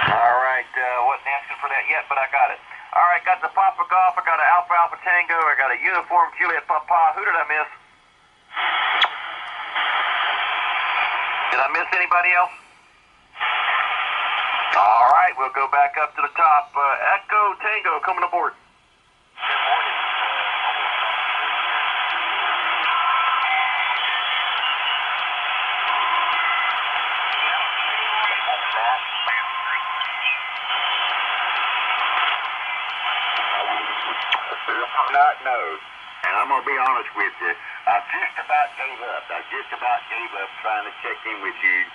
Alright, wasn't asking for that yet, but I got it. Alright, got the Papa Golf, I got an Alpha Alpha Tango, I got a Uniform Juliet Papa. Who did I miss? Did I miss anybody else? Alright, we'll go back up to the top. Echo Tango coming aboard. Not know. And I'm going to be honest with you, I just about gave up. I just about gave up trying to check in with you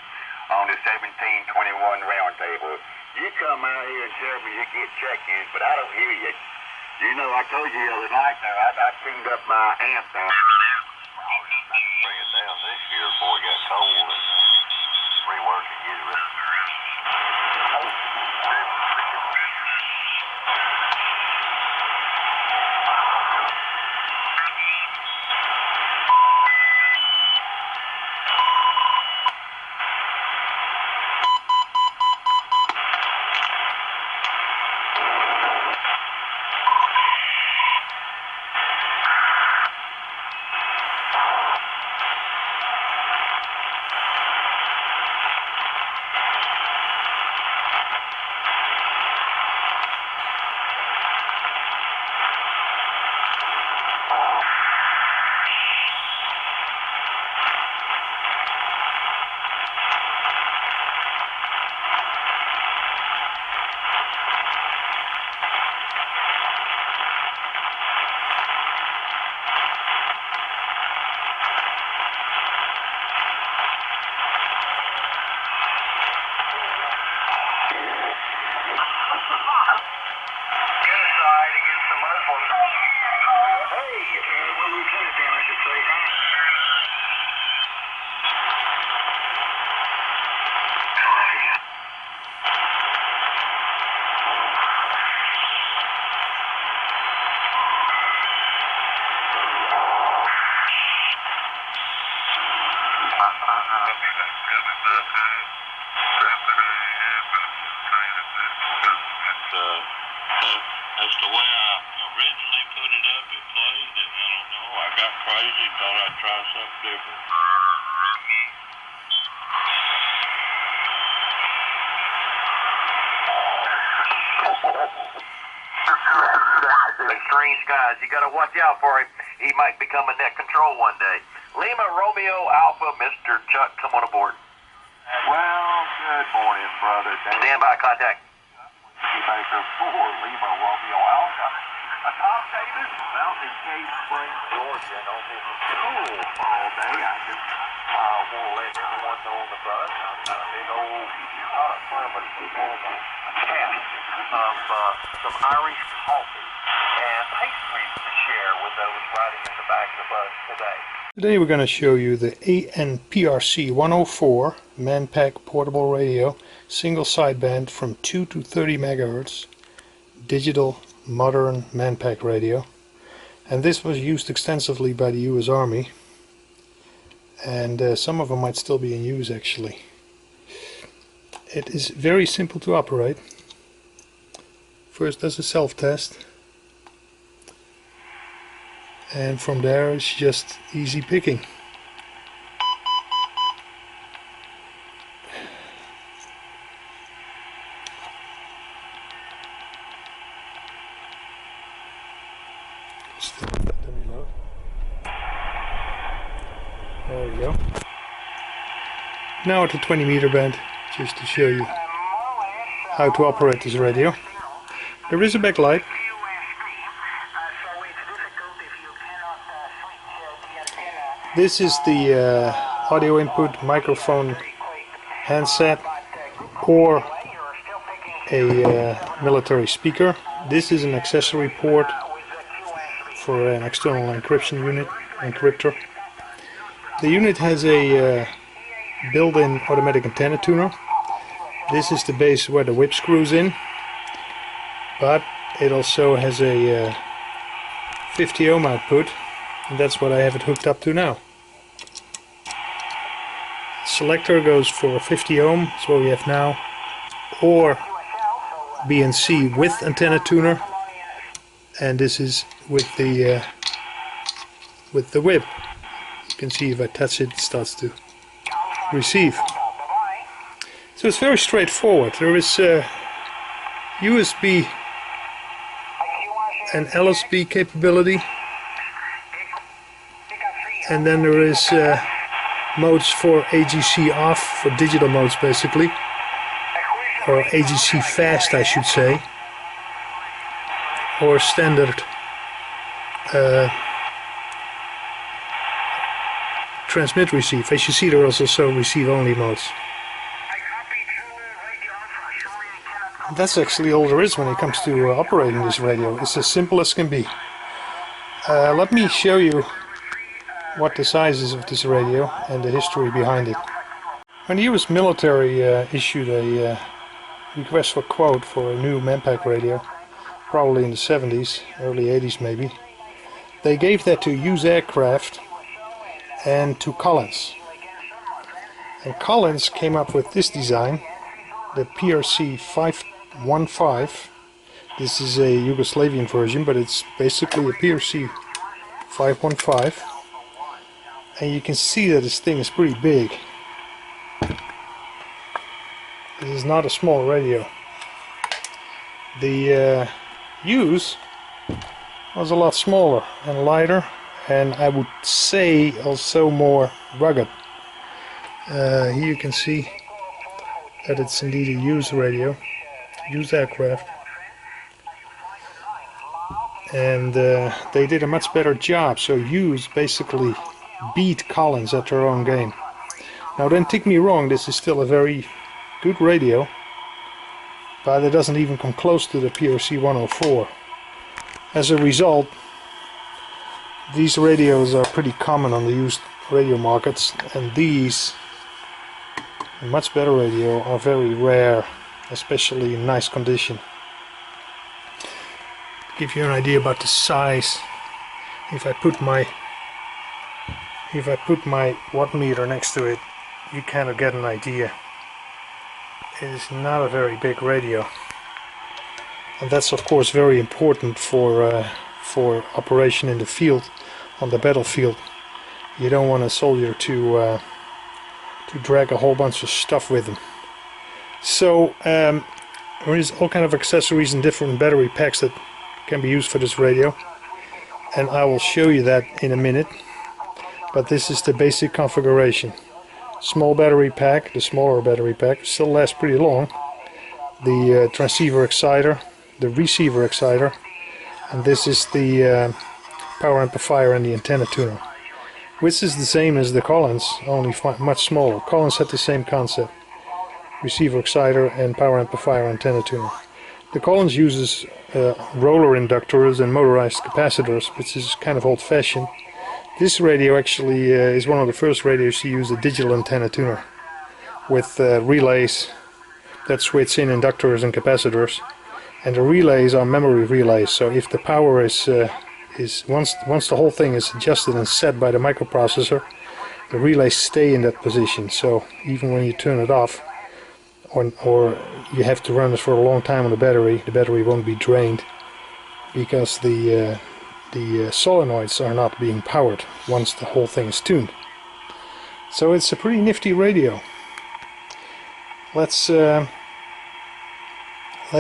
on the 1721 roundtable. You come out here and tell me you get check-ins, but I don't hear you. You know, I told you the other night now, I tuned up my amp now. Bring it down this year before it got cold and rework and get it ready. That's the way I originally put it up. It played, and I don't know. I got crazy, thought I'd try something different. Extreme skies. You got to watch out for him. He might become a net control one day. Lima Romeo Alpha, Mr. Chuck, come on aboard. Well, good morning, brother. Stand by, contact. Baker 4, Lima Romeo Alpha. Tom Davis, Mountain Cave Springs, Georgia. On this cool fall day, I just want to let everyone know on the bus. I'm got a big old thermos full of a cask of some Irish coffee and pastries to share with those riding in the back of the bus today. Today we're going to show you the PRC-104 Manpack portable radio, single sideband from 2 to 30 MHz, digital modern Manpack radio. And this was used extensively by the US Army, and some of them might still be in use actually. It is very simple to operate. First does a self-test, and from there it's just easy picking. There we go. Now at the 20 meter band, just to show you how to operate this radio. There is a backlight. This is the audio input, microphone, handset, or a military speaker. This is an accessory port for an external encryption unit, encryptor. The unit has a built-in automatic antenna tuner. This is the base where the whip screws in, but it also has a 50 ohm output, and that's what I have it hooked up to now. selector goes for 50 ohm, that's what we have now, or BNC with antenna tuner, and this is with the whip. You can see if I touch it, it starts to receive. So it's very straightforward. There is USB and LSB capability, and then there is modes for AGC off, for digital modes basically, or AGC fast I should say, or standard transmit receive. As you see, there is also receive only modes. That's actually all there is when it comes to operating this radio. It's as simple as can be. Let me show you what the size is of this radio and the history behind it. When the US military issued a request for quote for a new Manpack radio, probably in the 70s, early 80s maybe, they gave that to Hughes Aircraft and to Collins. And Collins came up with this design, the PRC-104. This is a Yugoslavian version, but it's basically a PRC-515. And you can see that this thing is pretty big. This is not a small radio. The Hughes was a lot smaller and lighter, and I would say also more rugged. Here you can see that it's indeed a Hughes radio, Hughes aircraft, and they did a much better job. So Hughes basically beat Collins at their own game. Now don't take me wrong, this is still a very good radio, but it doesn't even come close to the PRC-104. As a result, these radios are pretty common on the used radio markets, and these, a much better radio, are very rare, especially in nice condition. To give you an idea about the size, if I put my watt meter next to it, you kind of get an idea. It is not a very big radio, and that's of course very important for operation in the field, on the battlefield. You don't want a soldier to drag a whole bunch of stuff with him. So there is all kind of accessories and different battery packs that can be used for this radio, and I will show you that in a minute. But this is the basic configuration. Small battery pack, the smaller battery pack, still lasts pretty long. The transceiver exciter, the receiver exciter, and this is the power amplifier and the antenna tuner, which is the same as the Collins, only much smaller. Collins had the same concept: receiver exciter and power amplifier antenna tuner. The Collins uses roller inductors and motorized capacitors, which is kind of old-fashioned. This radio actually is one of the first radios to use a digital antenna tuner with relays that switch in inductors and capacitors, and the relays are memory relays. So if the power is once the whole thing is adjusted and set by the microprocessor, the relays stay in that position. So even when you turn it off, or you have to run this for a long time on the battery won't be drained, because the solenoids are not being powered once the whole thing is tuned. So it's a pretty nifty radio. Let's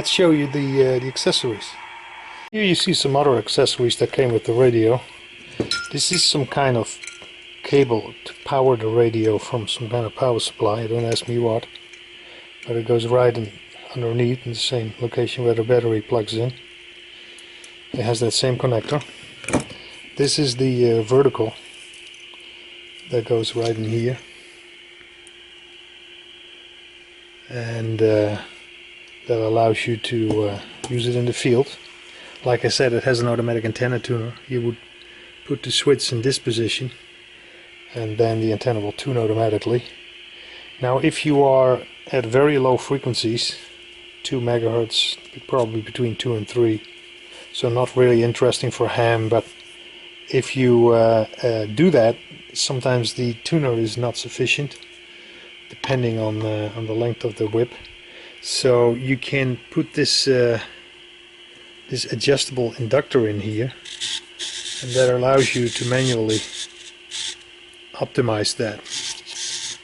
show you the accessories. Here you see some other accessories that came with the radio. This is some kind of cable to power the radio from some kind of power supply. Don't ask me what, but it goes right underneath in the same location where the battery plugs in. It has that same connector. This is the vertical that goes right in here, and that allows you to use it in the field. Like I said, it has an automatic antenna tuner. You would put the switch in this position, and then the antenna will tune automatically. Now if you are at very low frequencies, 2 megahertz, probably between 2 and 3, so not really interesting for ham, but if you do that, sometimes the tuner is not sufficient, depending on the length of the whip. So you can put this this adjustable inductor in here, and that allows you to manually optimize that.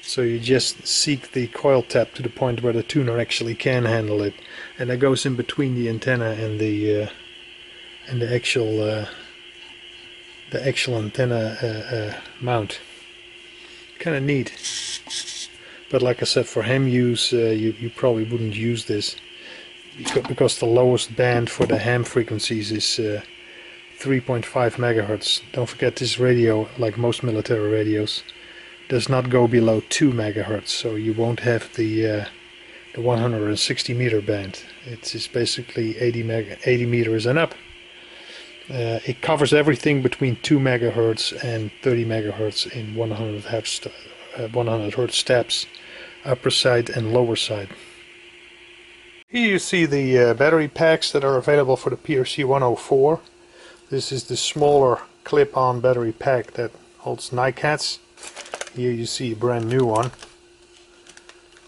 So you just seek the coil tap to the point where the tuner actually can handle it, and that goes in between the antenna and the actual antenna mount. Kind of neat. But like I said, for ham use, you probably wouldn't use this because the lowest band for the ham frequencies is 3.5 megahertz. Don't forget, this radio, like most military radios, does not go below 2 megahertz, so you won't have the 160 meter band. It's basically 80 meters and up. It covers everything between 2 megahertz and 30 megahertz in 100 hertz steps, upper side and lower side. Here you see the battery packs that are available for the PRC-104. This is the smaller clip-on battery pack that holds NiCads. Here you see a brand new one.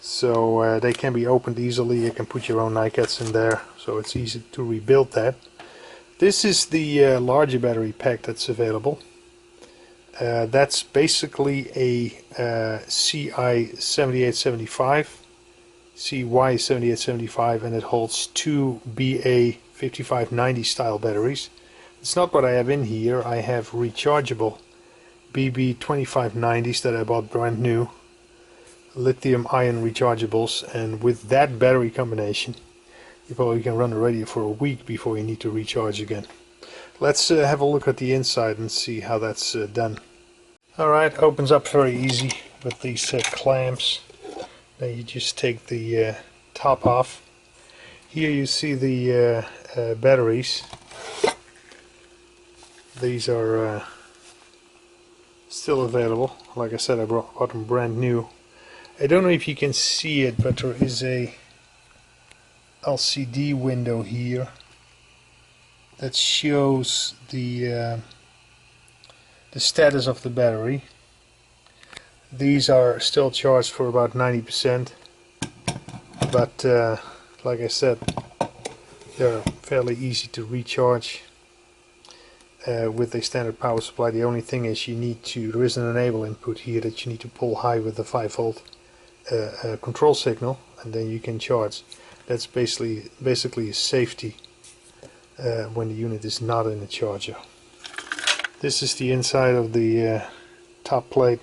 So they can be opened easily. You can put your own NiCads in there, so it's easy to rebuild that. This is the larger battery pack that's available. That's basically a CY7875, and it holds two BA5590 style batteries. It's not what I have in here. I have rechargeable BB2590s that I bought brand new, lithium ion rechargeables, and with that battery combination you probably can run the radio for a week before you need to recharge again. Let's have a look at the inside and see how that's done. Alright, opens up very easy with these clamps. Then you just take the top off. Here you see the batteries. These are still available. Like I said, I bought them brand new. I don't know if you can see it, but there is a LCD window here that shows the status of the battery. These are still charged for about 90%, but like I said, they're fairly easy to recharge with a standard power supply. The only thing is there is an enable input here that you need to pull high with the 5 volt control signal, and then you can charge. That's basically a safety when the unit is not in a charger. This is the inside of the top plate.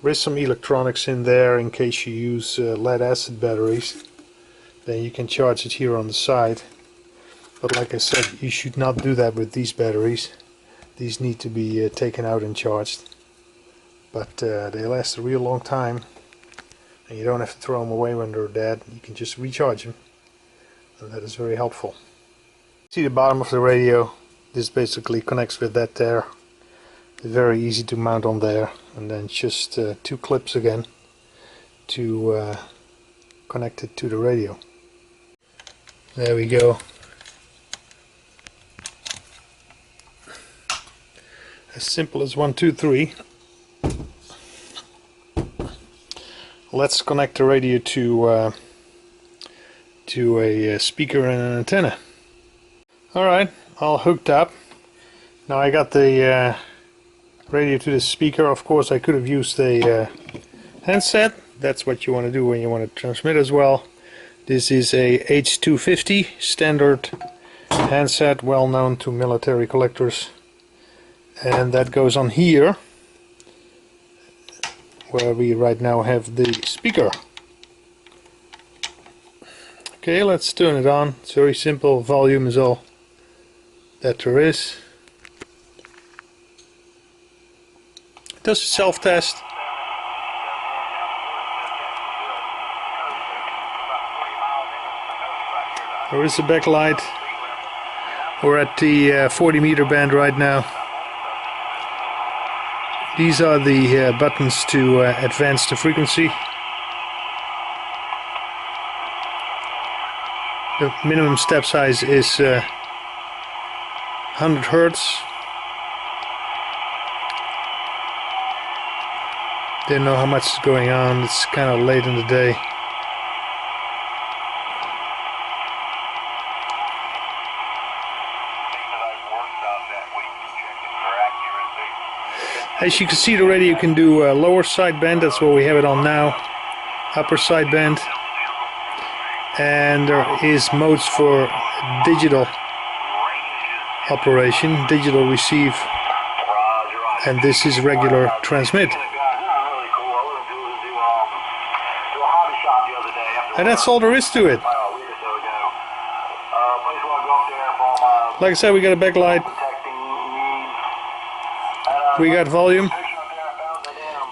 There is some electronics in there in case you use lead acid batteries. Then you can charge it here on the side. But like I said, you should not do that with these batteries. These need to be taken out and charged. But they last a real long time. And you don't have to throw them away when they're dead. You can just recharge them. And that is very helpful. See the bottom of the radio. This basically connects with that there. It's very easy to mount on there. And then just 2 clips again to connect it to the radio. There we go. As simple as 1, 2, 3. Let's connect the radio to a speaker and an antenna. Alright, all hooked up. Now I got the radio to the speaker. Of course I could have used a handset. That's what you want to do when you want to transmit as well. This is a H250 standard handset, well known to military collectors. And that goes on here, where we right now have the speaker. Okay, let's turn it on. It's very simple. Volume is all that there is. It does a self-test. There is a backlight. We're at the 40 meter band right now. These are the buttons to advance the frequency. The minimum step size is 100 Hertz. Didn't know how much is going on. It's kind of late in the day. As you can see, the radio can do lower sideband. That's what we have it on now. Upper sideband. And there is modes for digital operation, digital receive, and this is regular transmit. And that's all there is to it. Like I said, we got a backlight, we got volume.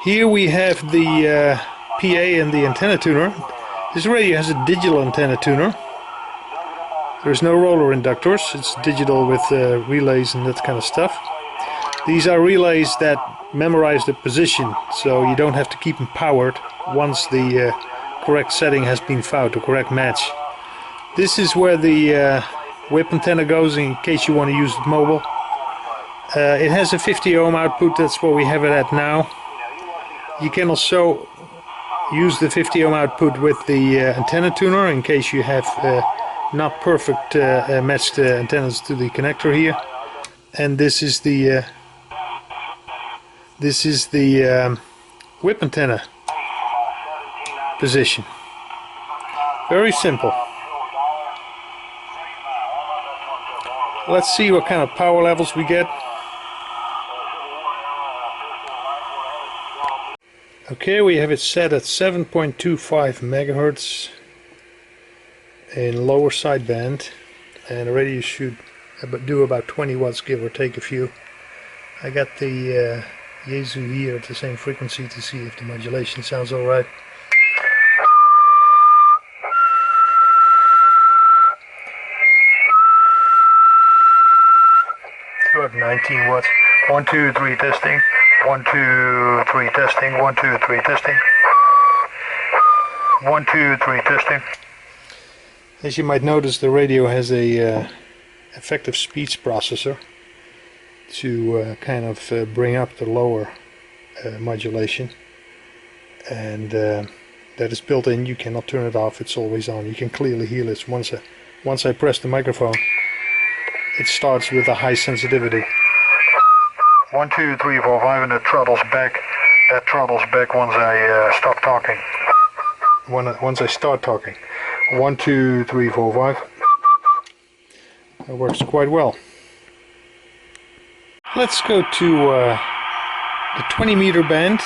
Here we have the PA and the antenna tuner. This radio has a digital antenna tuner. There's no roller inductors, it's digital with relays and that kind of stuff. These are relays that memorize the position, so you don't have to keep them powered once the correct setting has been found, the correct match. This is where the whip antenna goes in case you want to use it mobile. It has a 50 ohm output, that's what we have it at now. You can also use the 50 ohm output with the antenna tuner in case you have not perfect matched antennas to the connector here. And this is the whip antenna position. Very simple. Let's see what kind of power levels we get. Okay, we have it set at 7.25 megahertz in lower sideband, and the radio should do about 20 watts, give or take a few. I got the Yaesu here at the same frequency to see if the modulation sounds alright. About 19 watts. 1, 2, 3 testing. 1, 2, 3 testing. 1, 2, 3 testing. 1, 2, 3 testing. As you might notice, the radio has a effective speech processor to kind of bring up the lower modulation, and that is built in. You cannot turn it off, it's always on. You can clearly hear this. Once I press the microphone, it starts with a high sensitivity. 1, 2, 3, 4, 5, and it throttles back. That throttles back once I stop talking. Once I start talking. 1, 2, 3, 4, 5. That works quite well. Let's go to the 20 meter band.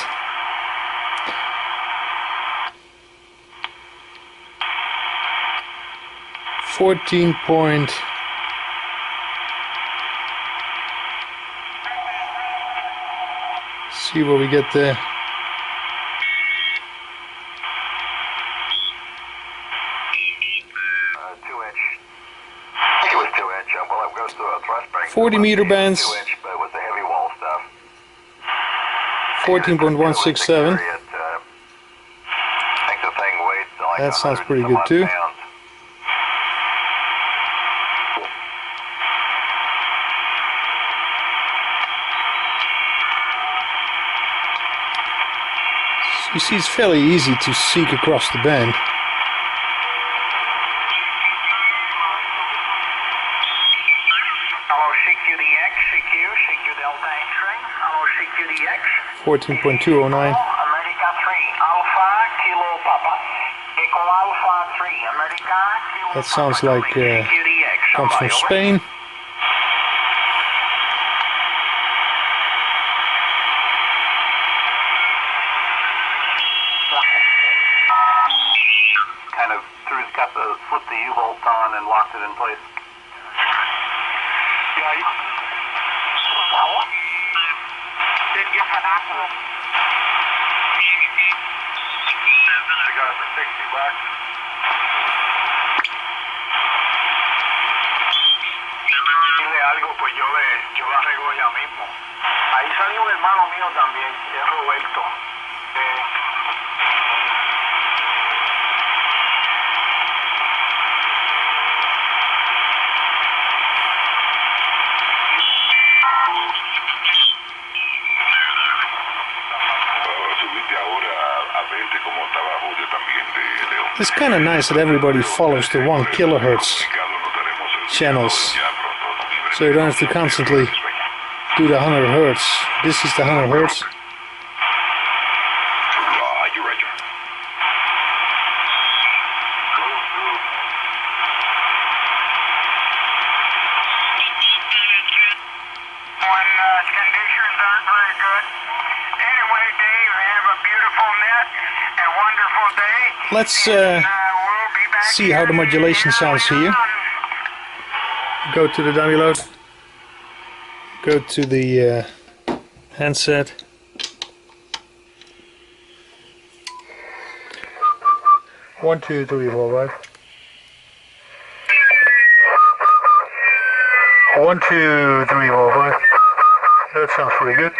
See what we get there. I think it was 2-inch. Well, it goes through a thrust break. 40 meter bands. 2-inch, but with the heavy wall stuff. 14.167. That sounds pretty good too. You see, it's fairly easy to seek across the band. Hello, CQDX, CQ Delta X-ray. Hello, CQDX. 14.209. America 3, Alpha, Kilo Papa. Echo Alpha 3, America, Kilo That sounds Papa, like CQDX. comes from Spain. Kind of flipped the U-bolt on and locked it in place. Yeah, you didn't get an apple. I got it for $60. Dile algo, pues yo la arreglo ya mismo. Ahí salió un hermano mío también, es Roberto. It's kind of nice that everybody follows the 1 kilohertz channels, so you don't have to constantly do the 100 hertz. This is the 100 hertz. Conditions aren't very good. Anyway, Dave, have a beautiful net and wonderful day. Let's We'll be back see how the modulation sounds here. Go to the dummy load. Go to the handset. One, two, three, four, five. 1, 2, 3, 4, 5. That sounds pretty good.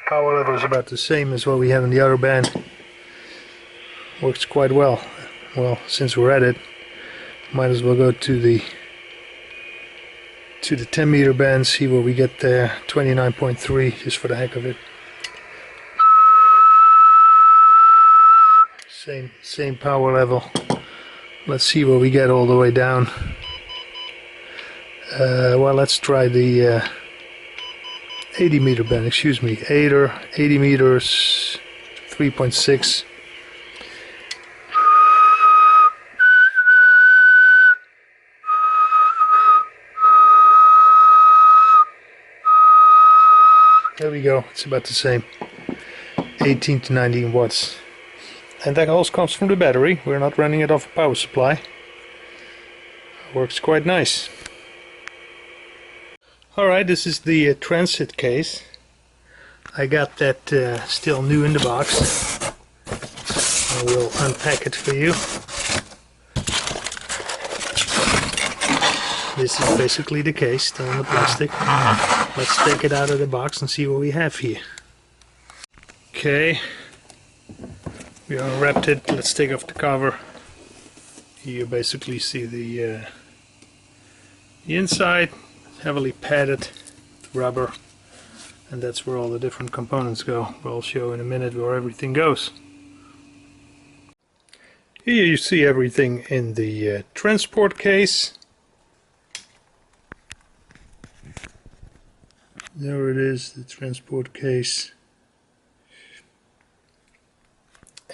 Power level is about the same as what we have in the other band. Works quite well. Well, since we're at it, might as well go to the 10 meter band, see what we get there. 29.3, just for the heck of it. Same power level. Let's see what we get all the way down. Well, let's try the 80 meter band, excuse me, 80 meters, 3.6. There we go, it's about the same, 18 to 19 watts. And that also comes from the battery. We're not running it off a power supply. Works quite nice. Alright, this is the transit case. I got that still new in the box. I will unpack it for you. This is basically the case, still in the plastic. Let's take it out of the box and see what we have here. Okay. We unwrapped it. Let's take off the cover. You basically see the inside, heavily padded with rubber, and that's where all the different components go. We'll show in a minute where everything goes. Here you see everything in the transport case. There it is, the transport case.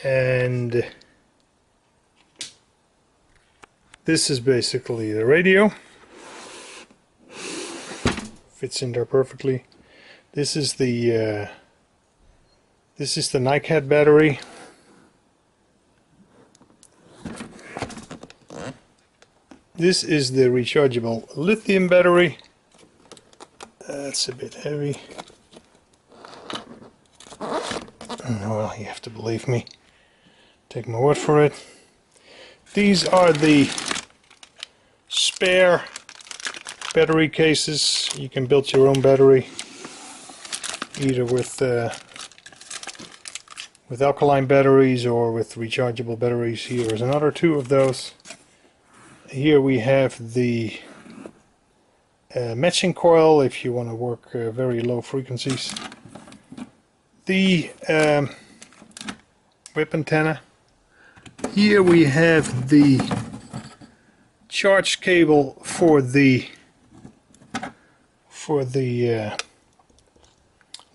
And this is basically the radio. Fits in there perfectly. This is the NiCad battery. This is the rechargeable lithium battery. That's a bit heavy. Well, you have to believe me. Take my word for it. These are the spare battery cases. You can build your own battery, either with alkaline batteries or with rechargeable batteries. Here is another 2 of those. Here we have the matching coil if you want to work very low frequencies. The whip antenna. Here we have the charge cable for the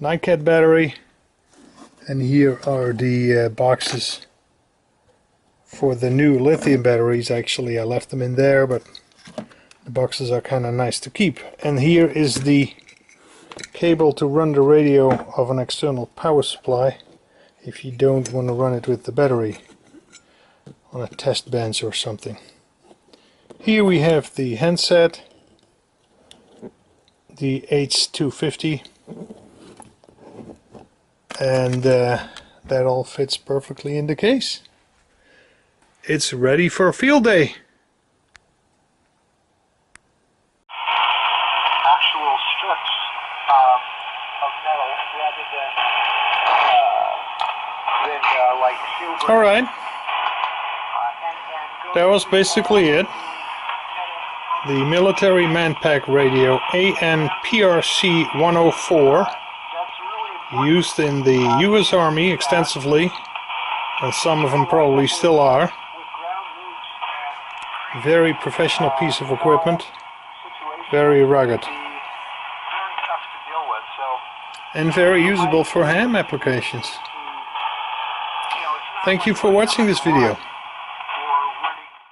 NiCad battery, and here are the boxes for the new lithium batteries. Actually, I left them in there, but the boxes are kind of nice to keep. And here is the cable to run the radio of an external power supply if you don't want to run it with the battery on a test bench or something. Here we have the handset, the H250, and that all fits perfectly in the case. It's ready for a field day. Actual strips of metal rather than like silver. All right. That was basically it. The military man pack radio AN PRC-104 used in the US Army extensively, and some of them probably still are. Very professional piece of equipment, very rugged, and very usable for ham applications. Thank you for watching this video.